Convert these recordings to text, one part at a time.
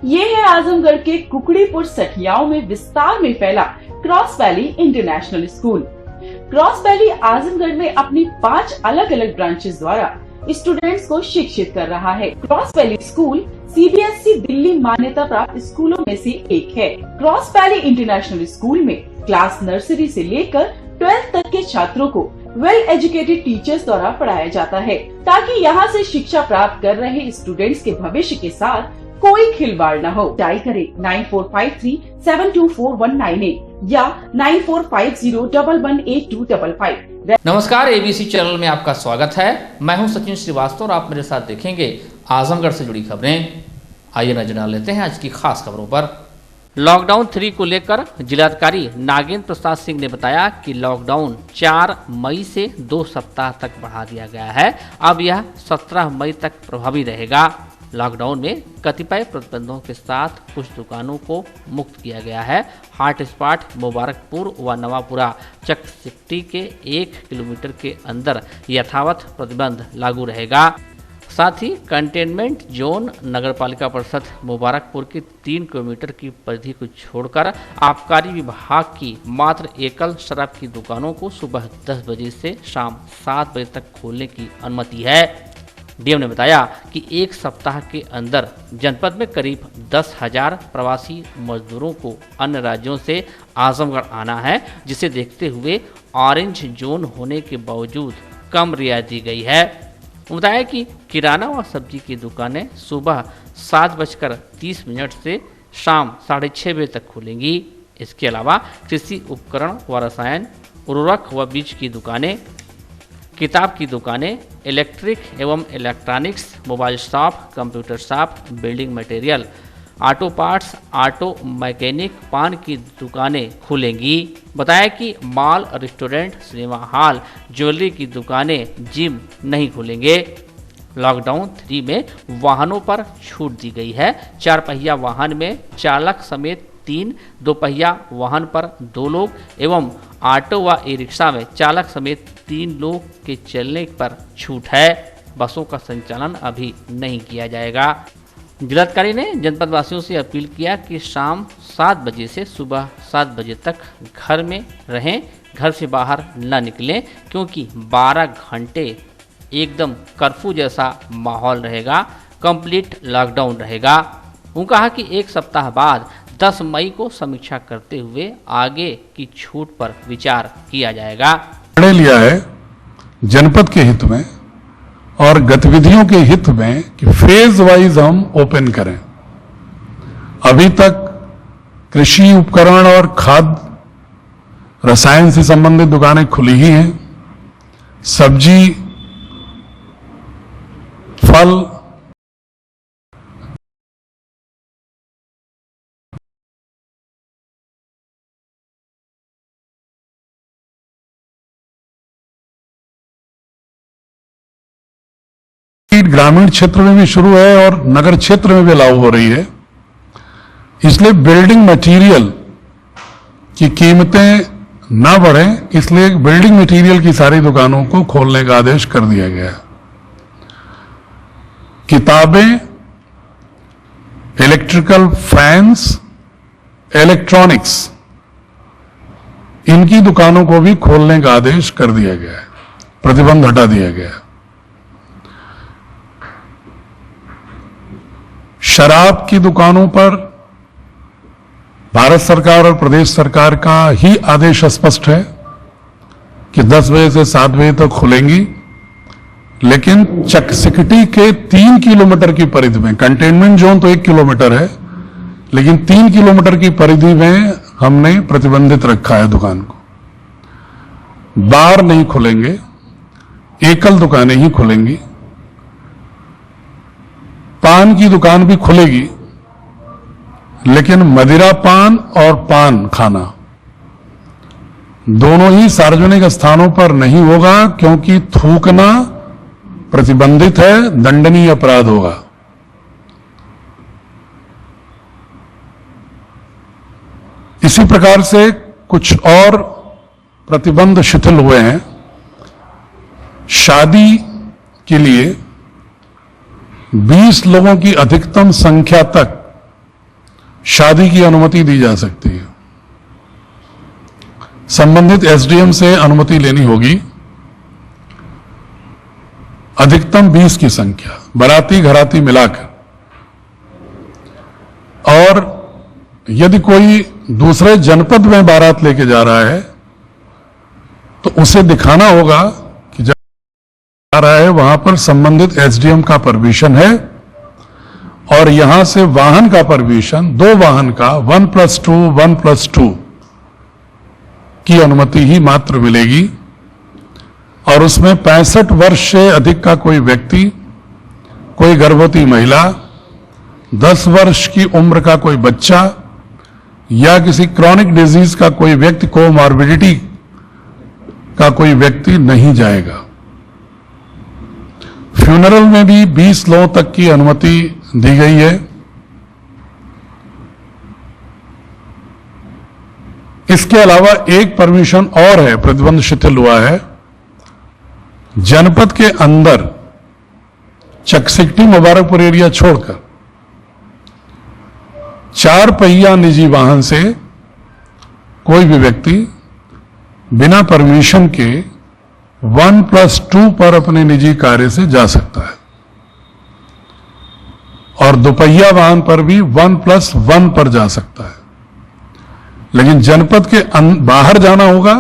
ये है आजमगढ़ के कुकड़ीपुर सठियाओं में विस्तार में फैला cross valley international school. Cross valley Azamgarh में अपनी 5 अलग अलग ब्रांचेस द्वारा स्टूडेंट्स को शिक्षित कर रहा है। Cross valley school CBSE Delhi मान्यता प्राप्त स्कूलों में से एक है। क्रॉस वैली इंटरनेशनल स्कूल में क्लास नर्सरी से लेकर 12th तक के छात्रों को वेल एजुकेटेड टीचर्स द्वारा पढ़ाया जाता है, ताकि यहाँ से शिक्षा प्राप्त कर रहे स्टूडेंट्स के भविष्य के साथ कोई खिलवाड़ न हो। डायल करें 9453724198 या 9450118255। नमस्कार, एबीसी चैनल में आपका स्वागत है। मैं हूं सचिन श्रीवास्तव और आप मेरे साथ देखेंगे आजमगढ़ से जुड़ी खबरें। आइए नजर डाल लेते हैं आज की खास खबरों पर। लॉकडाउन 3 को लेकर जिलाधिकारी नागेंद्र प्रसाद सिंह ने बताया कि लॉकडाउन 4 मई से 2 सप्ताह तक बढ़ा दिया गया है। अब यह 17 मई तक प्रभावी रहेगा। लॉकडाउन में कतिपय प्रतिबंधों के साथ कुछ दुकानों को मुक्त किया गया है। हॉट स्पॉट मुबारकपुर व नवापुरा चक सिटी के 1 किलोमीटर के अंदर यथावत प्रतिबंध लागू रहेगा। साथ ही कंटेनमेंट जोन नगरपालिका परिषद मुबारकपुर की 3 किलोमीटर की परिधि को छोड़कर आबकारी विभाग की मात्र एकल शराब की दुकानों को सुबह 10 बजे से शाम 7 बजे तक खोलने की अनुमति है। डीएम ने बताया कि एक सप्ताह के अंदर जनपद में करीब 10,000 प्रवासी मजदूरों को अन्य राज्यों से आजमगढ़ आना है, जिसे देखते हुए ऑरेंज जोन होने के बावजूद कम रियायत दी गई है। बताया कि किराना व सब्जी की दुकानें सुबह 7:30 से शाम 6:30 बजे तक खुलेंगी। इसके अलावा कृषि उपकरण व रसायन, उर्वरक व बीज की दुकानें, किताब की दुकानें, इलेक्ट्रिक एवं electronics, mobile shop, computer shop, building material, auto parts, auto mechanic, पान की दुकानें खुलेंगी। बताया कि mall, restaurant, cinema hall, jewellery की दुकानें, जिम नहीं खुलेंगे। लॉकडाउन 3 में वाहनों पर छूट दी गई है। 4 पहिया वाहन में चालक समेत 3, 2 पहिया वाहन पर 2 लोग एवं ऑटो व ई रिक्शा में चालक समेत 3 लोग के चलने पर छूट है। बसों का संचालन अभी नहीं किया जाएगा। जिलाधिकारी ने जनपद वासियों से अपील किया कि शाम 7 बजे से सुबह 7 बजे तक घर में रहें, घर से बाहर न निकलें, क्योंकि 12 घंटे एकदम कर्फ्यू जैसा माहौल रहेगा। कंप्लीट लॉकडाउन रहेगा। उन्होंने कहा कि एक सप्ताह बाद 10 मई को समीक्षा करते हुए आगे की छूट पर विचार किया जाएगा। निर्णय लिया है जनपद के हित में और गतिविधियों के हित में कि फेज वाइज हम ओपन करें। अभी तक कृषि उपकरण और खाद्य रसायन से संबंधित दुकानें खुली ही हैं। सब्जी, फल, ग्रामीण क्षेत्र में भी शुरू है और नगर क्षेत्र में भी लागू हो रही है। इसलिए बिल्डिंग मटेरियल की कीमतें ना बढ़ें, इसलिए बिल्डिंग मटेरियल की सारी दुकानों को खोलने का आदेश कर दिया गया है। किताबें, इलेक्ट्रिकल फैंस, इलेक्ट्रॉनिक्स, इनकी दुकानों को भी खोलने का आदेश कर दिया गया है। प्रतिबंध हटा दिया गया है। शराब की दुकानों पर भारत सरकार और प्रदेश सरकार का ही आदेश स्पष्ट है कि 10 बजे से 7 बजे तक खुलेंगी, लेकिन चकसिकटी के 3 किलोमीटर की परिधि में, कंटेनमेंट जोन तो 1 किलोमीटर है, लेकिन 3 किलोमीटर की परिधि में हमने प्रतिबंधित रखा है दुकान को। बार नहीं खुलेंगे, एकल दुकानें ही खुलेंगी। पान की दुकान भी खुलेगी, लेकिन मदिरा पान और पान खाना दोनों ही सार्वजनिक स्थानों पर नहीं होगा, क्योंकि थूकना प्रतिबंधित है, दंडनीय अपराध होगा। इसी प्रकार से कुछ और प्रतिबंध शिथिल हुए हैं। शादी के लिए 20 लोगों की अधिकतम संख्या तक शादी की अनुमति दी जा सकती है। संबंधित एसडीएम से अनुमति लेनी होगी। अधिकतम 20 की संख्या, बाराती घराती मिलाकर। और यदि कोई दूसरे जनपद में बारात लेके जा रहा है तो उसे दिखाना होगा कि जा रहा है वहां पर संबंधित एसडीएम का परमिशन है, और यहां से वाहन का परमिशन, 2 वाहन का 1+2 की अनुमति ही मात्र मिलेगी। और उसमें 65 वर्ष से अधिक का कोई व्यक्ति, कोई गर्भवती महिला, 10 वर्ष की उम्र का कोई बच्चा या किसी क्रॉनिक डिजीज का कोई व्यक्ति, कोमॉर्बिडिटी का कोई व्यक्ति नहीं जाएगा। फ्यूनरल में भी 20 लोगों तक की अनुमति दी गई है। इसके अलावा एक परमिशन और है, प्रतिबंध शिथिल हुआ है। जनपद के अंदर चकसिकटी मुबारकपुर एरिया छोड़कर 4 पहिया निजी वाहन से कोई भी व्यक्ति बिना परमिशन के 1+2 पर अपने निजी कार्य से जा सकता है, और दोपहिया वाहन पर भी 1+1 पर जा सकता है। लेकिन जनपद के बाहर जाना होगा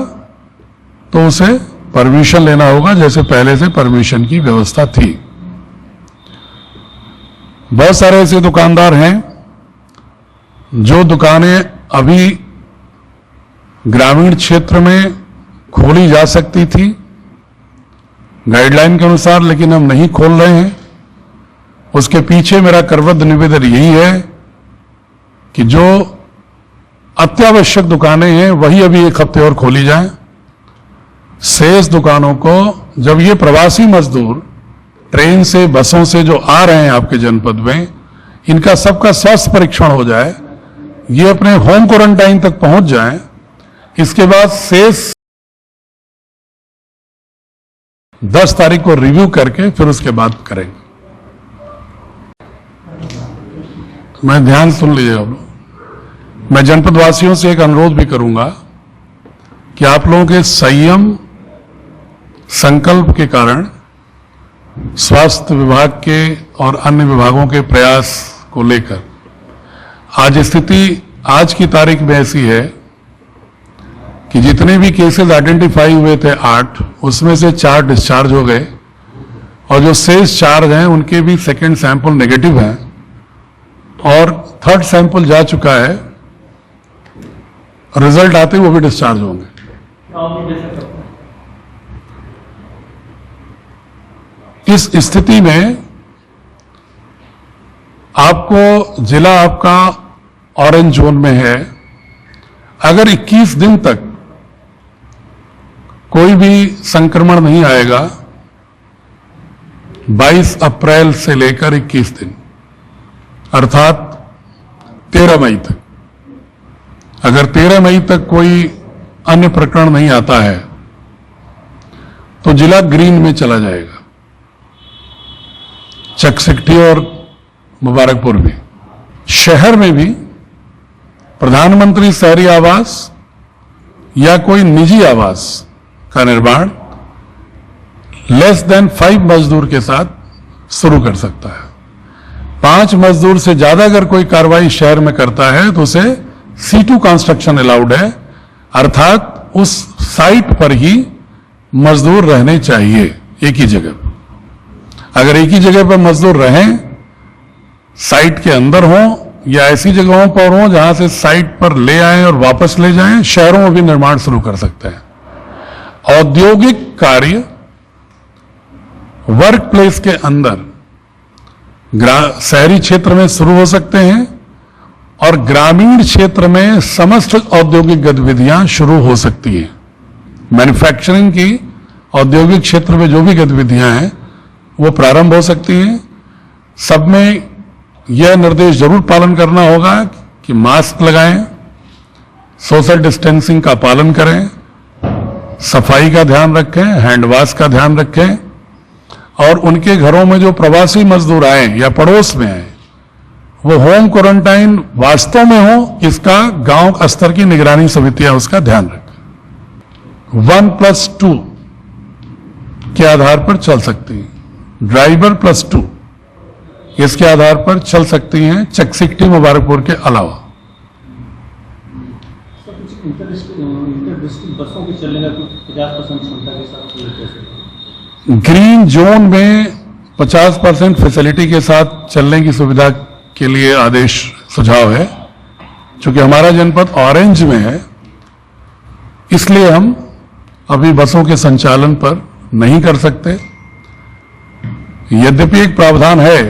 तो उसे परमिशन लेना होगा, जैसे पहले से परमिशन की व्यवस्था थी। बहुत सारे ऐसे दुकानदार हैं जो दुकानें अभी ग्रामीण क्षेत्र में खोली जा सकती थी गाइडलाइन के अनुसार, लेकिन हम नहीं खोल रहे हैं। उसके पीछे मेरा करबद्ध निवेदन यही है कि जो अत्यावश्यक दुकानें हैं वही अभी 1 हफ्ते और खोली जाएं। शेष दुकानों को, जब ये प्रवासी मजदूर ट्रेन से, बसों से जो आ रहे हैं आपके जनपद में, इनका सबका स्वास्थ्य परीक्षण हो जाए, ये अपने होम क्वारंटाइन तक पहुंच जाएं, इसके बाद शेष 10 तारीख को रिव्यू करके फिर उसके बाद करेंगे। मैं ध्यान सुन लीजिएगा आप लोग। मैं जनपद वासियों से एक अनुरोध भी करूंगा कि आप लोगों के संयम संकल्प के कारण स्वास्थ्य विभाग के और अन्य विभागों के प्रयास को लेकर आज स्थिति, आज की तारीख में ऐसी है कि जितने भी केसेस आइडेंटिफाई हुए थे 8, उसमें से 4 डिस्चार्ज हो गए, और जो शेष 4 हैं उनके भी सेकेंड सैंपल नेगेटिव हैं, और थर्ड सैंपल जा चुका है। रिजल्ट आते वो भी डिस्चार्ज होंगे। इस स्थिति में आपको, जिला आपका ऑरेंज जोन में है, अगर 21 दिन तक कोई भी संक्रमण नहीं आएगा, 22 अप्रैल से लेकर 21 दिन अर्थात 13 मई तक, अगर 13 मई तक कोई अन्य प्रकरण नहीं आता है तो जिला ग्रीन में चला जाएगा, चकसिकटी और मुबारकपुर भी। शहर में भी प्रधानमंत्री शहरी आवास या कोई निजी आवास का निर्माण लेस देन 5 मजदूर के साथ शुरू कर सकता है। 5 मजदूर से ज्यादा अगर कोई कार्रवाई शहर में करता है तो उसे C2 कंस्ट्रक्शन अलाउड है, अर्थात उस साइट पर ही मजदूर रहने चाहिए एक ही जगह। अगर एक ही जगह पर मजदूर रहें, साइट के अंदर हों या ऐसी जगहों पर हों जहां से साइट पर ले आएं और वापस ले जाएं, शहरों में भी निर्माण शुरू कर सकते हैं। औद्योगिक कार्य वर्क प्लेस के अंदर शहरी क्षेत्र में शुरू हो सकते हैं और ग्रामीण क्षेत्र में समस्त औद्योगिक गतिविधियां शुरू हो सकती हैं। मैन्युफैक्चरिंग की औद्योगिक क्षेत्र में जो भी गतिविधियां हैं वो प्रारंभ हो सकती हैं। सब में यह निर्देश जरूर पालन करना होगा कि मास्क लगाएं, सोशल डिस्टेंसिंग का पालन करें, सफाई का ध्यान रखें, हैंड वॉश का ध्यान रखें, और उनके घरों में जो प्रवासी मजदूर आए या पड़ोस में आए वो होम क्वारंटाइन वास्तव में हो, इसका गांव स्तर की निगरानी समितियां उसका ध्यान रखें। 1+2 के आधार पर चल सकती हैं। ड्राइवर +2 इसके आधार पर चल सकती हैं चकसिकटी मुबारकपुर के अलावा। इंटर बसों के चलने का 50% क्षमता के साथ ग्रीन जोन में 50% फैसिलिटी के साथ चलने की सुविधा के लिए आदेश सुझाव है। चूंकि हमारा जनपद ऑरेंज में है, इसलिए हम अभी बसों के संचालन पर नहीं कर सकते। यद्यपि एक प्रावधान है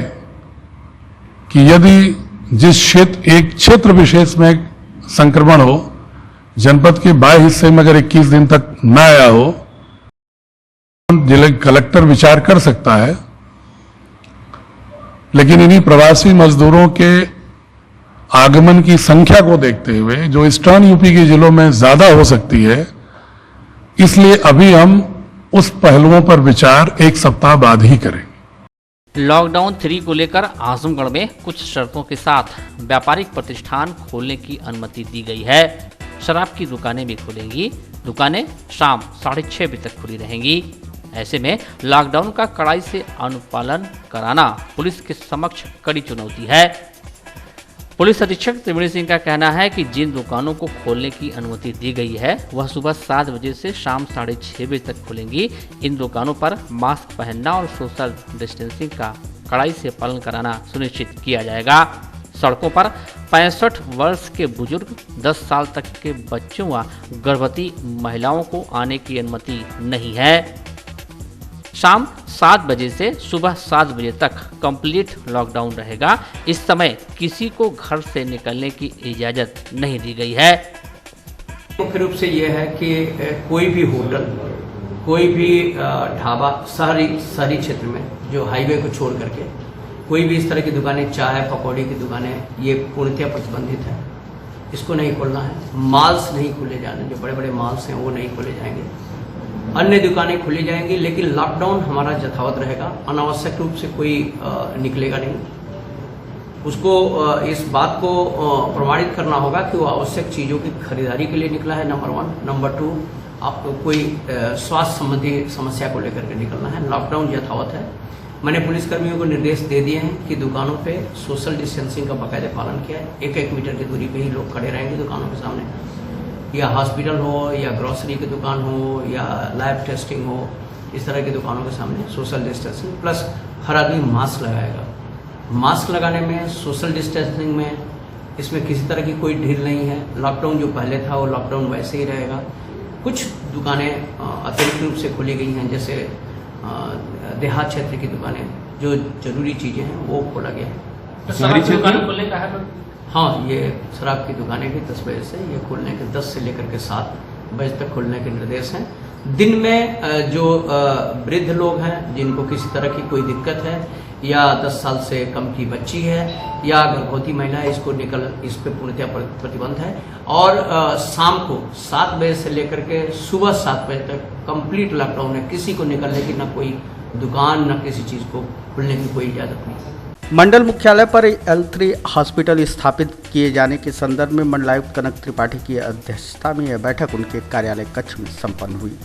कि यदि एक क्षेत्र विशेष में संक्रमण हो, जनपद के बाह्य हिस्से में अगर 21 दिन तक न आया हो, जिला कलेक्टर विचार कर सकता है। लेकिन इन्हीं प्रवासी मजदूरों के आगमन की संख्या को देखते हुए, जो ईस्टर्न यूपी के जिलों में ज्यादा हो सकती है, इसलिए अभी हम उस पहलुओं पर विचार एक सप्ताह बाद ही करेंगे। लॉकडाउन 3 को लेकर आजमगढ़ में कुछ शर्तों के साथ व्यापारिक प्रतिष्ठान खोलने की अनुमति दी गई है। शराब की दुकानें भी खुलेंगी। दुकानें शाम 6:30 बजे तक खुली रहेंगी। ऐसे में लॉकडाउन का कड़ाई से अनुपालन कराना पुलिस के समक्ष कड़ी चुनौती है। पुलिस अधीक्षक त्रिवेणी सिंह का कहना है कि जिन दुकानों को खोलने की अनुमति दी गई है वह सुबह 7 बजे से शाम 6:30 बजे तक खुलेंगी। इन दुकानों पर मास्क पहनना और सोशल डिस्टेंसिंग का कड़ाई से पालन कराना सुनिश्चित किया जाएगा। सड़कों पर 65 वर्ष के बुजुर्ग, 10 साल तक के बच्चों व गर्भवती महिलाओं को आने की अनुमति नहीं है। शाम 7 बजे से सुबह 7 बजे तक कंप्लीट लॉकडाउन रहेगा। इस समय किसी को घर से निकलने की इजाज़त नहीं दी गई है। मुख्य रूप से यह है कि कोई भी होटल, कोई भी ढाबा शहरी क्षेत्र में जो हाईवे को छोड़ करके कोई भी इस तरह की दुकानें, चाय पकौड़ी की दुकानें, ये पूर्णतः प्रतिबंधित है। इसको नहीं खोलना है। मॉल्स नहीं खोले जाने, जो बड़े बड़े मॉल्स हैं वो नहीं खोले जाएंगे। अन्य दुकानें खुली जाएंगी, लेकिन लॉकडाउन हमारा यथावत रहेगा। अनावश्यक रूप से कोई निकलेगा नहीं। उसको इस बात को प्रमाणित करना होगा कि वो आवश्यक चीज़ों की खरीदारी के लिए निकला है, नंबर 1। नंबर 2, आपको कोई स्वास्थ्य संबंधी समस्या को लेकर के निकलना है। लॉकडाउन यथावत है। मैंने पुलिसकर्मियों को निर्देश दे दिए हैं कि दुकानों पे सोशल डिस्टेंसिंग का बाकायदे पालन किया है। 1-1 मीटर की दूरी पे ही लोग खड़े रहेंगे दुकानों के सामने। या हॉस्पिटल हो, या ग्रोसरी की दुकान हो, या लैब टेस्टिंग हो, इस तरह की दुकानों के सामने सोशल डिस्टेंसिंग प्लस हर आदमी मास्क लगाएगा। मास्क लगाने में, सोशल डिस्टेंसिंग में, इसमें किसी तरह की कोई ढील नहीं है। लॉकडाउन जो पहले था वो लॉकडाउन वैसे ही रहेगा। कुछ दुकानें अतिरिक्त रूप से खोली गई हैं, जैसे देहात क्षेत्र की दुकानें, जो जरूरी चीज़ें हैं वो खोला गया है। शहरी दुकान खोलने का है। हाँ, ये शराब की दुकानें भी 10 बजे से, ये खोलने के 10 से लेकर के 7 बजे तक खोलने के निर्देश हैं। दिन में जो वृद्ध लोग हैं, जिनको किसी तरह की कोई दिक्कत है, या 10 साल से कम की बच्ची है, या गर्भवती महिला है, इस पे पूर्णतः प्रतिबंध है। और शाम को 7 बजे से लेकर के सुबह 7 बजे तक कंप्लीट लॉकडाउन है। किसी को निकलने की, ना कोई दुकान, ना किसी चीज़ को खुलने की कोई इजाज़त नहीं है। मंडल मुख्यालय पर L3 हॉस्पिटल स्थापित किए जाने के संदर्भ में मंडलायुक्त कनक त्रिपाठी की अध्यक्षता में यह बैठक उनके कार्यालय कक्ष में संपन्न हुई।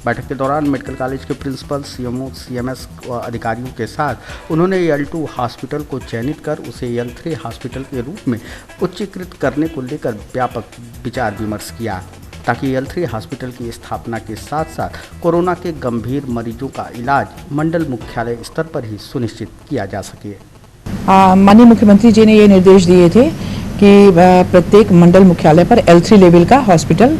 बैठक के दौरान मेडिकल कॉलेज के प्रिंसिपल, CMO, CMS व अधिकारियों के साथ उन्होंने L2 हॉस्पिटल को चयनित कर उसे L3 हॉस्पिटल के रूप में उच्चीकृत करने को लेकर व्यापक विचार विमर्श किया, ताकि L3 हॉस्पिटल की स्थापना के साथ साथ कोरोना के गंभीर मरीजों का इलाज मंडल मुख्यालय स्तर पर ही सुनिश्चित किया जा सके। माननीय मुख्यमंत्री जी ने ये निर्देश दिए थे कि प्रत्येक मंडल मुख्यालय पर L3 लेवल का हॉस्पिटल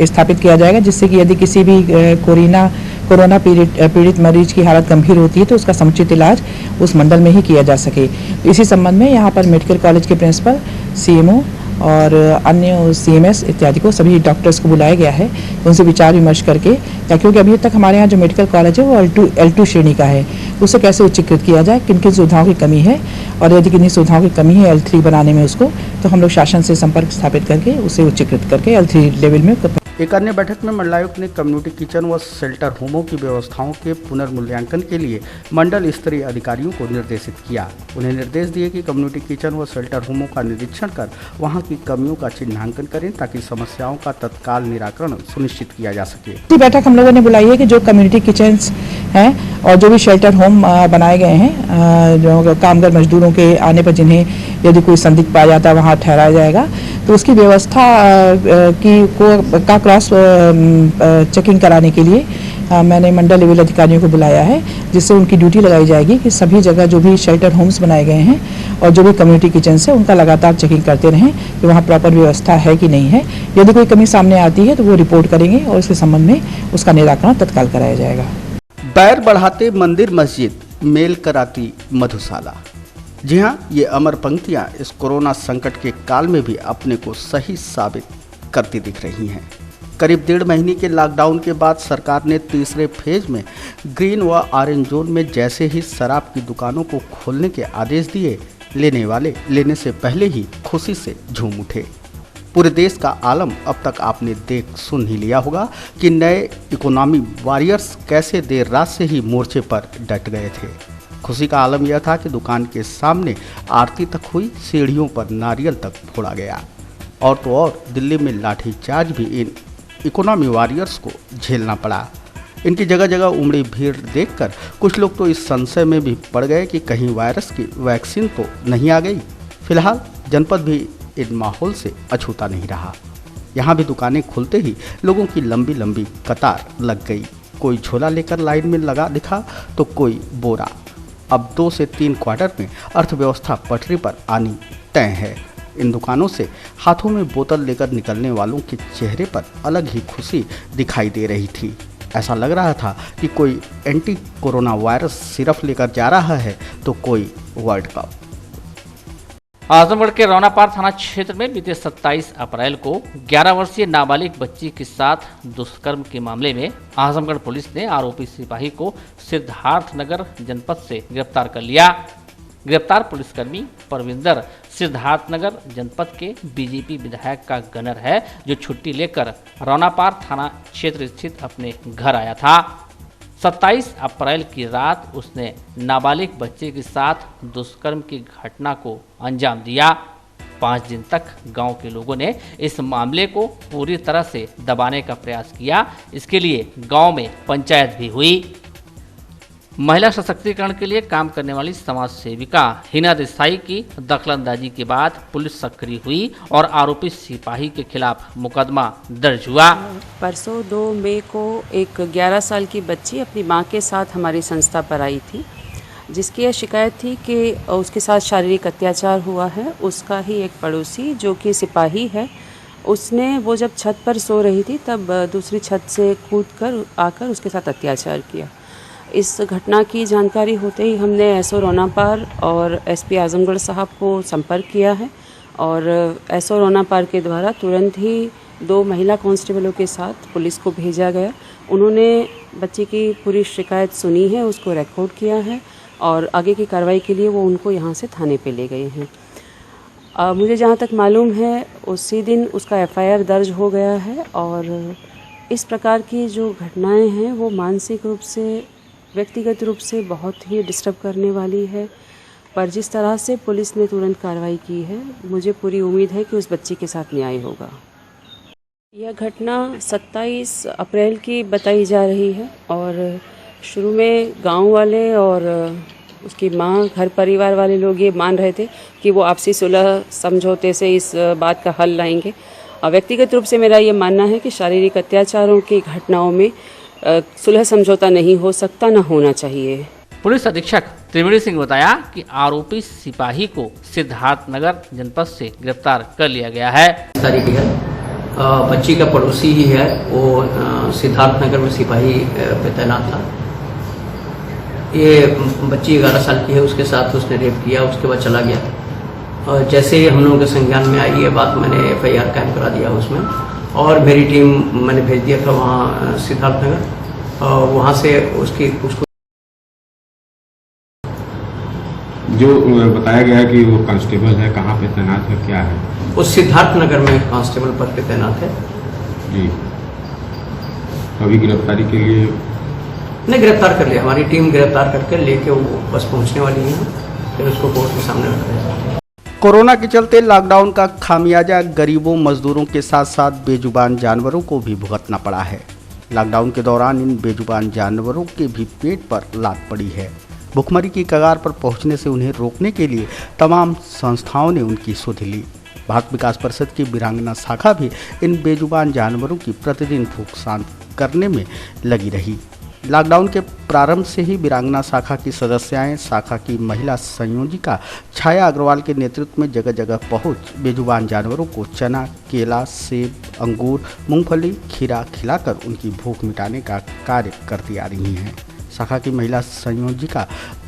स्थापित किया जाएगा, जिससे कि यदि किसी भी कोरोना पीड़ित मरीज की हालत गंभीर होती है तो उसका समुचित इलाज उस मंडल में ही किया जा सके। इसी संबंध में यहाँ पर मेडिकल कॉलेज के प्रिंसिपल, CMO और अन्य CMS इत्यादि को, सभी डॉक्टर्स को बुलाया गया है, उनसे विचार विमर्श करके, क्योंकि अभी तक हमारे यहाँ जो मेडिकल कॉलेज है वो L2 श्रेणी का है, उसे कैसे उच्चीकृत किया जाए, किन किन सुविधाओं की कमी है, और यदि किन्हीं सुविधाओं की कमी है L3 बनाने में उसको, तो हम लोग शासन से संपर्क स्थापित करके उसे उच्चीकृत करके L3 लेवल में। एक अन्य बैठक में मंडलायुक्त ने कम्युनिटी किचन व शेल्टर होमों की व्यवस्थाओं के पुनर्मूल्यांकन के लिए मंडल स्तरीय अधिकारियों को निर्देशित किया। उन्हें निर्देश दिए कि कम्युनिटी किचन व शेल्टर होमों का निरीक्षण कर वहां की कमियों का चिन्हांकन करें ताकि समस्याओं का तत्काल निराकरण सुनिश्चित किया जा सके। इसी बैठक हम लोगों ने बुलाई है कि जो कम्युनिटी किचन हैं और जो भी शेल्टर होम बनाए गए हैं, जो कामगार मजदूरों के आने पर जिन्हें यदि कोई संदिग्ध पाया जाता है वहाँ ठहराया जाएगा, तो उसकी व्यवस्था का क्रॉस चेकिंग कराने के लिए मैंने मंडल लेवल अधिकारियों को बुलाया है, जिससे उनकी ड्यूटी लगाई जाएगी कि सभी जगह जो भी शेल्टर होम्स बनाए गए हैं और जो भी कम्युनिटी किचन है उनका लगातार चेकिंग करते रहें कि वहाँ प्रॉपर व्यवस्था है कि नहीं है। यदि कोई कमी सामने आती है तो वो रिपोर्ट करेंगे और इसके संबंध में उसका निराकरण तत्काल कराया जाएगा। बैर बढ़ाते मंदिर मस्जिद, मेल कराती मधुशाला। जी हाँ, ये अमर पंक्तियाँ इस कोरोना संकट के काल में भी अपने को सही साबित करती दिख रही हैं। करीब 1.5 महीने के लॉकडाउन के बाद सरकार ने तीसरे फेज में ग्रीन व ऑरेंज जोन में जैसे ही शराब की दुकानों को खोलने के आदेश दिए, लेने वाले लेने से पहले ही खुशी से झूम उठे। पूरे देश का आलम अब तक आपने देख सुन ही लिया होगा कि नए इकोनॉमी वॉरियर्स कैसे देर रात से ही मोर्चे पर डट गए थे। खुशी का आलम यह था कि दुकान के सामने आरती तक हुई, सीढ़ियों पर नारियल तक फोड़ा गया, और तो और दिल्ली में लाठीचार्ज भी इन इकोनॉमी वॉरियर्स को झेलना पड़ा। इनकी जगह जगह उमड़ी भीड़ देखकर कुछ लोग तो इस संशय में भी पड़ गए कि कहीं वायरस की वैक्सीन तो नहीं आ गई। फिलहाल जनपद भी इन माहौल से अछूता नहीं रहा। यहाँ भी दुकानें खुलते ही लोगों की लंबी लंबी कतार लग गई। कोई झोला लेकर लाइन में लगा दिखा तो कोई बोरा। अब 2 से 3 क्वार्टर में अर्थव्यवस्था पटरी पर आनी तय है। इन दुकानों से हाथों में बोतल लेकर निकलने वालों के चेहरे पर अलग ही खुशी दिखाई दे रही थी। ऐसा लग रहा था कि कोई एंटी कोरोना वायरस सिरप लेकर जा रहा है तो कोई वर्ल्ड कप। आजमगढ़ के रौनापार थाना क्षेत्र में बीते 27 अप्रैल को 11 वर्षीय नाबालिग बच्ची के साथ दुष्कर्म के मामले में आजमगढ़ पुलिस ने आरोपी सिपाही को सिद्धार्थनगर जनपद से गिरफ्तार कर लिया। गिरफ्तार पुलिसकर्मी परविंदर सिद्धार्थनगर जनपद के बीजेपी विधायक का गनर है, जो छुट्टी लेकर रौनापार थाना क्षेत्र स्थित अपने घर आया था। 27 अप्रैल की रात उसने नाबालिग बच्चे के साथ दुष्कर्म की घटना को अंजाम दिया। 5 दिन तक गांव के लोगों ने इस मामले को पूरी तरह से दबाने का प्रयास किया। इसके लिए गांव में पंचायत भी हुई। महिला सशक्तिकरण के लिए काम करने वाली समाज सेविका हिना देसाई की दखलंदाजी के बाद पुलिस सक्रिय हुई और आरोपी सिपाही के खिलाफ मुकदमा दर्ज हुआ। परसों 2 मई को एक 11 साल की बच्ची अपनी मां के साथ हमारी संस्था पर आई थी, जिसकी यह शिकायत थी कि उसके साथ शारीरिक अत्याचार हुआ है। उसका ही एक पड़ोसी जो कि सिपाही है, उसने वो जब छत पर सो रही थी तब दूसरी छत से कूदकर आकर उसके साथ अत्याचार किया। इस घटना की जानकारी होते ही हमने एसओ रौनापार और एसपी आजमगढ़ साहब को संपर्क किया है और एसओ रौनापार के द्वारा तुरंत ही 2 महिला कांस्टेबलों के साथ पुलिस को भेजा गया। उन्होंने बच्ची की पूरी शिकायत सुनी है, उसको रिकॉर्ड किया है और आगे की कार्रवाई के लिए वो उनको यहाँ से थाने पे ले गए हैं। मुझे जहाँ तक मालूम है उसी दिन उसका FIR दर्ज हो गया है और इस प्रकार की जो घटनाएं हैं वो मानसिक रूप से, व्यक्तिगत रूप से बहुत ही डिस्टर्ब करने वाली है। पर जिस तरह से पुलिस ने तुरंत कार्रवाई की है, मुझे पूरी उम्मीद है कि उस बच्ची के साथ न्याय होगा। यह घटना 27 अप्रैल की बताई जा रही है और शुरू में गांव वाले और उसकी मां, घर परिवार वाले लोग ये मान रहे थे कि वो आपसी सुलह समझौते से इस बात का हल लाएंगे। व्यक्तिगत रूप से मेरा ये मानना है कि शारीरिक अत्याचारों की घटनाओं में सुलह समझौता नहीं हो सकता, ना होना चाहिए। पुलिस अधीक्षक त्रिवेणी सिंह बताया कि आरोपी सिपाही को सिद्धार्थनगर जनपद से गिरफ्तार कर लिया गया है। तारीख है, बच्ची का पड़ोसी ही है, वो सिद्धार्थनगर में सिपाही पे तैनात था। ये बच्ची 11 साल की है, उसके साथ उसने रेप किया, उसके बाद चला गया। और जैसे ही हम लोगों के संज्ञान में आई ये बात, मैंने FIR कायम करा दिया उसमें, और मेरी टीम मैंने भेज दिया था वहाँ सिद्धार्थनगर, और वहाँ से उसको जो बताया गया कि वो कांस्टेबल है, कहाँ पे तैनात है, क्या है? वो सिद्धार्थनगर में कांस्टेबल पद पे तैनात है जी। अभी गिरफ्तारी के लिए नहीं, गिरफ्तार कर लिया, हमारी टीम गिरफ्तार करके लेके वो बस पहुंचने वाली है, फिर उसको कोर्ट के सामने रखा जाएगा। कोरोना के चलते लॉकडाउन का खामियाजा गरीबों, मजदूरों के साथ साथ बेजुबान जानवरों को भी भुगतना पड़ा है। लॉकडाउन के दौरान इन बेजुबान जानवरों के भी पेट पर लात पड़ी है। भुखमरी की कगार पर पहुंचने से उन्हें रोकने के लिए तमाम संस्थाओं ने उनकी सुध ली। भारत विकास परिषद की वीरांगना शाखा भी इन बेजुबान जानवरों की प्रतिदिन भूख शांत करने में लगी रही। लॉकडाउन के प्रारंभ से ही वीरांगना शाखा की सदस्याएं शाखा की महिला संयोजिका छाया अग्रवाल के नेतृत्व में जगह जगह पहुंच बेजुबान जानवरों को चना, केला, सेब, अंगूर, मूंगफली, खीरा खिलाकर उनकी भूख मिटाने का कार्य करती आ रही हैं। शाखा की महिला संयोजिका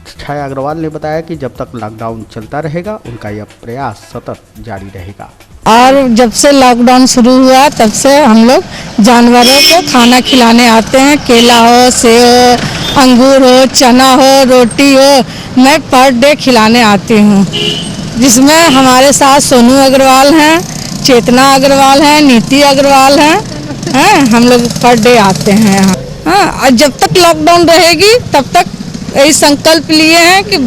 छाया अग्रवाल ने बताया कि जब तक लॉकडाउन चलता रहेगा उनका यह प्रयास सतत जारी रहेगा। और जब से लॉकडाउन शुरू हुआ तब से हम लोग जानवरों को खाना खिलाने आते हैं। केला हो, सेब हो, अंगूर हो, चना हो, रोटी हो, मैं पर डे खिलाने आती हूँ, जिसमें हमारे साथ सोनू अग्रवाल हैं, चेतना अग्रवाल हैं, नीति अग्रवाल हैं, हम लोग पर डे आते हैं यहाँ। हाँ, जब तक लॉकडाउन रहेगी तब तक यही संकल्प लिए हैं कि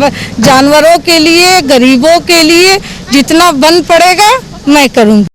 जानवरों के लिए, गरीबों के लिए जितना बन पड़ेगा मैं करूँगी।